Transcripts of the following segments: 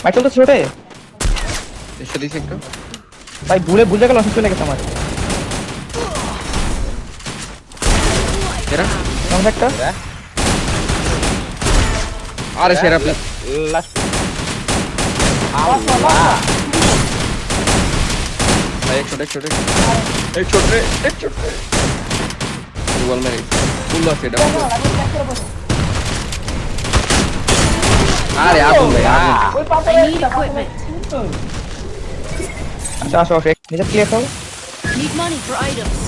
ভাই চলতে ছোটে এসে দিছি একটু ভাই ভুলে গেল অসুস্থ লেগেছে আমার সেরা কোন একটা আরে সেরা প্লে লাস্ট ভাই এক ছোট বল মেরে ফুল আছে এটা আরে আগুন ভাই আগুন I need equipment. আচ্ছা আসো আসো নিজে ক্লিয়ার করো Need money for items.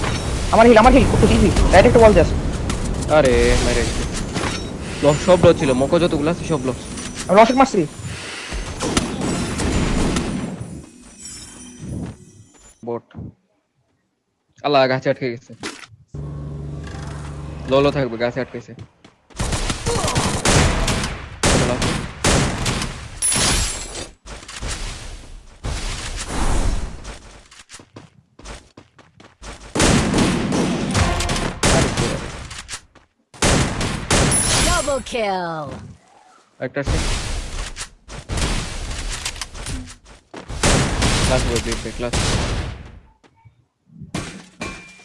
আমার হিল খুব ইজি ডাইরেক্ট বল জাস্ট আরে মেরে লস সব লস ছিল মকো যতগুলো আছে সব লস আমি লসেট মারছি বট আল্লাহ গাছে আটকে গেছে ললো থাকবে গাছে আটকেছে Double kill. একটা আছে ক্লাস বলতে ক্লাস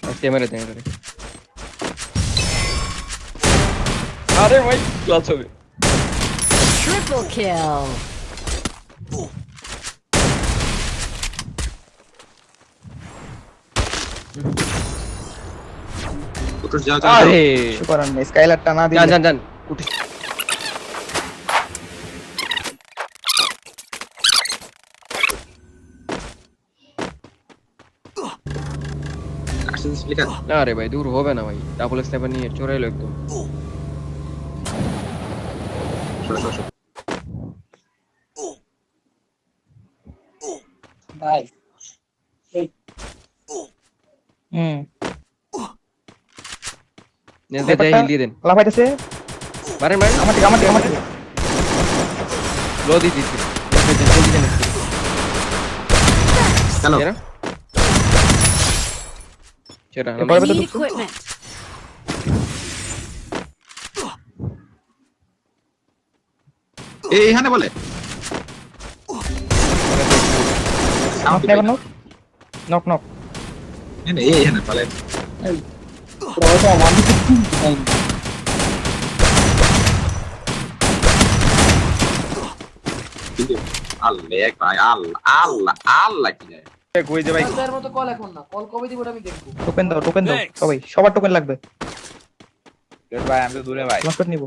আজকে মেরে দেন রে আরে ভাই ক্লাস হবে Triple kill. উঠে যাও আরে সুপার নেই স্কাইলারটা না দিলে জান উঠে আসেন স্পিকার না রে ভাই দূর হবে না ভাই ডাবল স্ন্যাপার নিয়ে চড়ে এলো একদম সরো ভাই নেজে যাই হিল দিয়ে দেন লাফাইতেছে মারেন আমার থেকে লো দি দিছি জলদি দেন চলো সেরা সেরা এরপরে তো Need ঢুকছে। equipment. এই এখানে বলে নক নেভার নক নক এই এখানে বলে আল্লাহ এক ভাই আল্লাহ কি যায় কই যে ভাই এর মতো কল এখন না কল কবে দিব আমি দেখবো টোকেন দাও সবাই সবার টোকেন লাগবে ভাই আমি তো দূরে ভাই লস করে নিব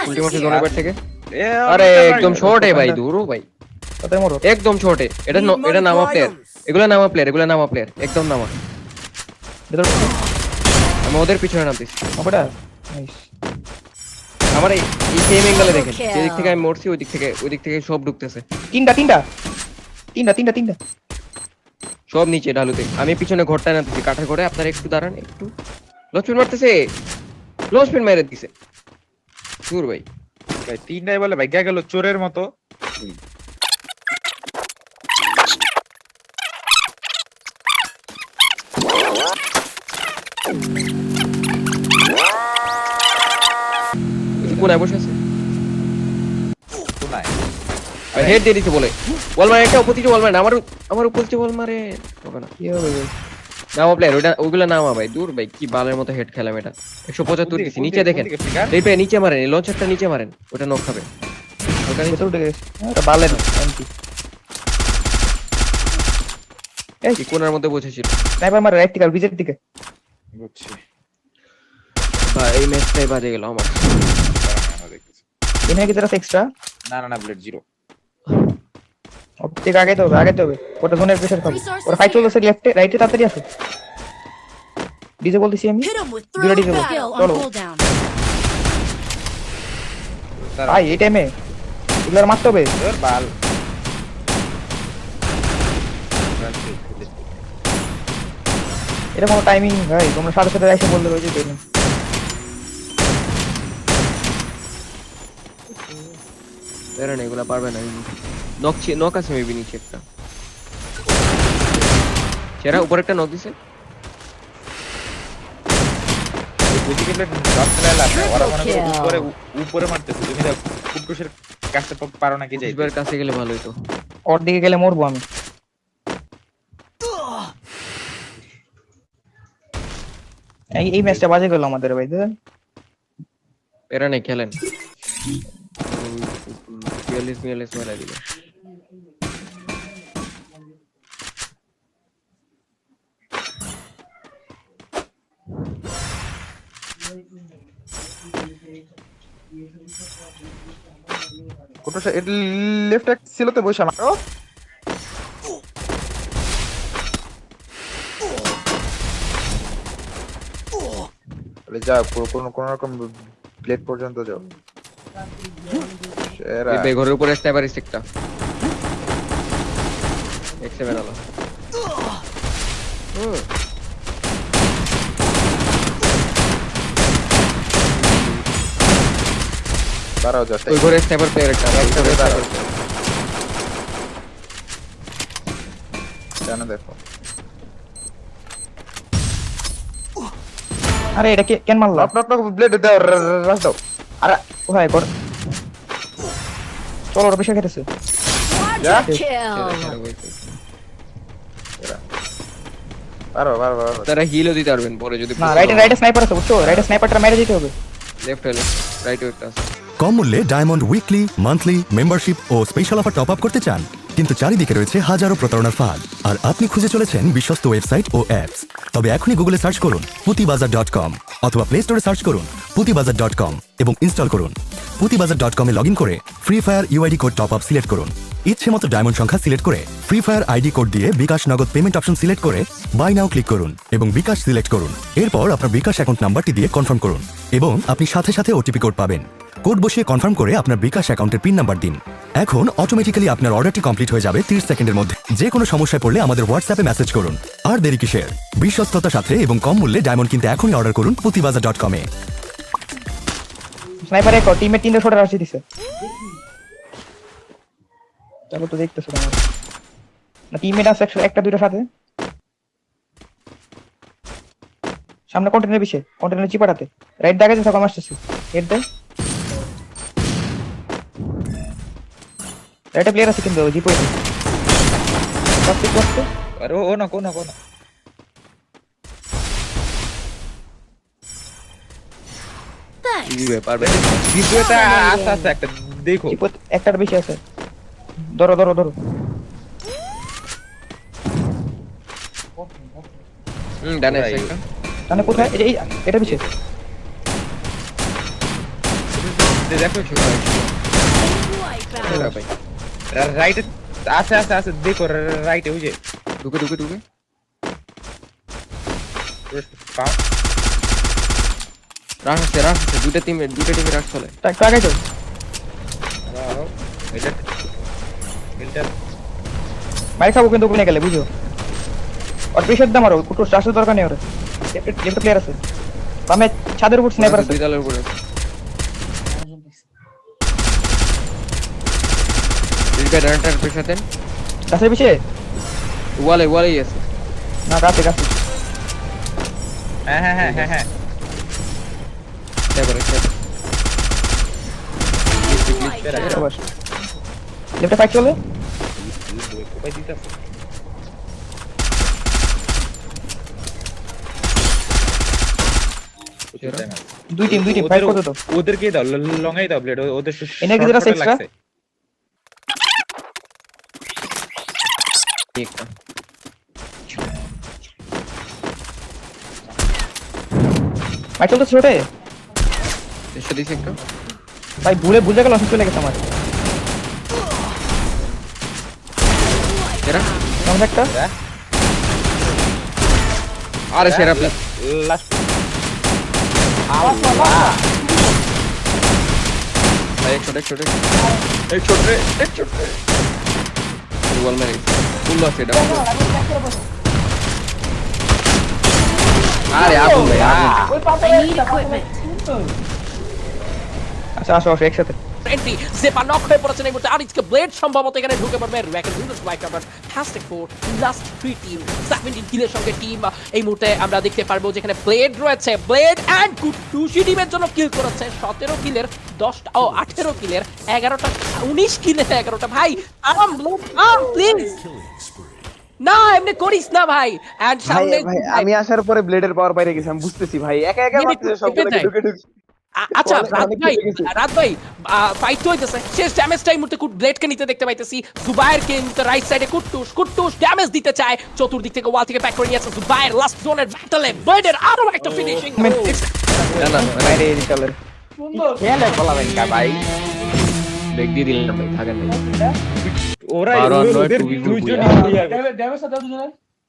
উল্টিমেট Resources জোনের here. বাইরে থেকে আরে একদম শর্ট ভাই দূরও ভাই কত মরো একদম শর্ট এটা এটা নামা প্লেয়ার এগুলা নামা প্লেয়ার একদম নামা ভেতর আমি ওদের পিছনে নামতেছি ওটা নাইস আমার এই সেম অ্যাঙ্গেলে দেখেন যেদিক থেকে আমি মরছি ওই দিক থেকে সব ঢুকতেছে তিনটা সব নিচে ঢালুতে আমি পিছনে ঘরটায় নামতেছি কাঠের ঘরে আপনারা একটু দাঁড়ান একটু লসপিন মারতেছে লসপিন মেরে দিছে দূর ভাই ভাই তিনটাই বলে ভাই গেল চোরের মতো কোনায় বসে আছে কোনায় ভাই হেড দিয়ে দিতে বলে বল মারে একটা উপর থেকে বল মারে আমার উপর থেকে বল মারে হবে না কি হবে ভাই নামা প্লেয়ার ওগুলা নামা ভাই দূর ভাই কি বালের মতো হেড খেলাম এটা 175 দিছি নিচে দেখেন এই পে নিচে মারেন এই লঞ্চারটা নিচে মারেন ওটা নক খাবে ওটা নিচে ভেতর উঠে গেছে এটা বালের এমপি এই কোনার মধ্যে বসেছিল স্নাইপার মার রাইট থেকে বিজের দিকে বুঝছি ভাই এই ম্যাচটাই বাজে গেল আমার এখানে কি যারা এক্সট্রা না ব্লেড জিরো অপটিক আগে তো হবে ওটা জোনের প্রেসার খাবে ওরা ফাইট চলতেছে লেফটে রাইটে তাড়াতাড়ি আসো ডিজে বলতেছি আমি Hit him with Ready throw to go. kill on Cholo. cooldown. ভাই এই টাইমে এগুলো মারতে হবে তোর বাল এটা কোনো টাইমিং ভাই তোমরা সাথে এসে বললে ওই যে দেখুন বেরোন এগুলা পারবে না নক আছে মেবি নিচে একটা সেরা উপরে একটা নক দিছে ওইদিকে ব্লেড ড্রপ চলে আসে ওরা মনে করে উপরে মারতেছে তুমি কুটুসের কাছে পারো নাকি যাইতে? পুষ্পের কাছে গেলে ভালোই তো। ওর দিকে গেলে মরবো আমি। এই ম্যাচটা বাজে গেল আমাদের ভাই। এরা নেই, খেলেন। 42 মেলা দিল। কোটো লেফট এক ছিল তো বসে আমার। যাও কোন রকম প্লেট পর্যন্ত যাও। সেরা। এই ঘরের উপরে স্নাইপার স্টিকটা। X7 আলো। দাঁড়াও জাস্ট ওই ঘরে স্নাইপার প্লেয়ার একটা। দাঁড়াও। কেন দেখো আরে এটা কেন মারলো? আপনার ব্লেড দাও, রাশ দাও। আরে ভাই কর, চলো ওর বিষয় খেতেছে। Quadra kill. পারো। তারা হিলও দিতে পারবেন পরে যদি না, রাইটে স্নাইপার আছে বুঝছো? রাইটে স্নাইপারটা মেরে দিতে হবে। লেফট হলে রাইটে একটা আছে। কম মূল্যে ডায়মন্ড উইকলি, মান্থলি, মেম্বারশিপ ও স্পেশাল অফার টপ আপ করতে চান, কিন্তু চারিদিকে রয়েছে হাজারো প্রতারণার ফাঁদ, আর আপনি খুঁজে চলেছেন বিশ্বস্ত ওয়েবসাইট ও অ্যাপস। তবে এখনই গুগলে সার্চ করুন putibazaar.com অথবা প্লে স্টোরে সার্চ করুন putibazaar.com এবং ইনস্টল করুন। putibazaar.com এ লগ ইন করে free fire UID code top up select করুন। ইচ্ছে মতো ডায়মন্ড সংখ্যা সিলেক্ট করে ফ্রি ফায়ার আইডি কোড দিয়ে বিকাশ নগদ পেমেন্ট অপশন সিলেক্ট করে বাই নাও ক্লিক করুন এবং বিকাশ সিলেক্ট করুন। এরপর আপনার বিকাশ অ্যাকাউন্ট নাম্বারটি দিয়ে কনফার্ম করুন এবং আপনি সাথে সাথে ওটিপি কোড পাবেন। কোড বসিয়ে কনফার্ম করে আপনার বিকাশ অ্যাকাউন্টের পিন নাম্বার দিন। এখন অটোমেটিক্যালি আপনার অর্ডারটি কমপ্লিট হয়ে যাবে 30 সেকেন্ডের মধ্যে। যে কোনো সমস্যায় পড়লে আমাদের হোয়াটসঅ্যাপে মেসেজ করুন। আর দেরি কিসের? বিশ্বস্ততার সাথে এবং কম মূল্যে ডায়মন্ড কিনতে এখনই অর্ডার করুন putibazaar.com এ। স্নাইপারে এক টিমে 3 শট রাশি দিছে। চলো তো দেখতেছো তোমরা। না টিমমেট আছে একটা দুইটা সাথে। সামনে কন্টেনার পিছে, কন্টেনার চিপাটাতে। রাইট দাগে যে সকম আসছে। হেড দে। রাইটে প্লেয়ার আছে কিন্তু জিপো আছে। কষ্ট করতে। আরে ও না কোন Thanks. কি ব্যাপার? দ্বিতীয়টা আস্তে একটা দেখো। জিপো একটার বেশি আছে। ধরো। ডানে আছে একটা। তাহলে কোথায়? এই এটা পিছে। দেখো Wipeout. ভাই রাইটে আছে দেখো রাইটে ওই যে ঢুকে রাশ আছে দুইটা টিমে রাশ চলে। একটু আগে চল। মারি খাবো কিন্তু ওখানে গেলে বুঝো। আর প্রেশার দাম আরো কুটো চাষের দরকার নেই ওর। লেফট প্লেয়ার আছে। বামে ছাদের উপর স্নাইপার আছে। দুই তলার উপরে দুইটা ডান্টার পেছাতে গাছের পিছে ওয়ালেই আছে। না গাছে হ্যাঁ তারপরে আবার লেফটে ফাইট চলে। দুই টিম ফাইট করতে তো। ওদেরকে দাও লঙ্গাই দাও ব্লেড ওদের এনে কি যেটা এক্সট্রা একটা ফাইট চলতে ছোটে এসে দিছে একটা ভাই ভুলে গেল অসুস্থ লেগেছে আমার। এরা কেমন একটা আরে সেরা প্লে লাস্ট ভাই এক ছোট ওয়াল মেরে ফুল আছে এটা। আরে আগুন ভাই আগুন। I need equipment. আচ্ছা আসো একসাথে। এন্ট্রি জেপা নক হয়ে পড়েছেন এই মুহূর্তে আরিজকে ব্লেড সম্ভবত এখানে ঢুকে পড়বে র্যাকেট উইন্ডোজ বাইক আবার হ্যাশট্যাগ ফোর লাস্ট 3 টিম 17 কিলের সঙ্গে টিম এই মুহূর্তে আমরা দেখতে পারবো যেখানে ব্লেড রয়েছে ব্লেড এন্ড কুটুশি টিমের জন্য কিল করেছে 17 কিলের 10টা ও 18 কিলের 11টা 19 কিলের 11টা ভাই প্লিজ না এমনি করিস না ভাই এন্ড সামনে ভাই আমি আসার পরে ব্লেডের পাওয়ার বাইরে গেছি আমি বুঝতেছি ভাই একা একা মারতেছে সবগুলোকে ঢুকে ঢুকে আচ্ছা রাত ভাই ফাইট তো হইতেছে শেষ ড্যামেজটা এই মুহূর্তে ব্লেডকে নিতে দেখতে পাইতেছি জুবায়েরকে নিতে রাইট সাইডে কুট্টুস ড্যামেজ দিতে চায় চতুর্দিক থেকে ওয়াল থেকে ব্যাক করে নিয়েছে জুবায়ের লাস্ট জোনের ব্যাটলে ব্লেডের আরো একটা ফিনিশিং না না বাইরে চলে সুন্দর খেলে বলাবেন কা ভাই ব্রেক দিয়ে দিলাম ভাই থাকেন ভাই ওরা বারো আর নয়, ওদের 2v4 দুইজনই বুয়া। বুয়া। ড্যামেজ সাথে দুজনের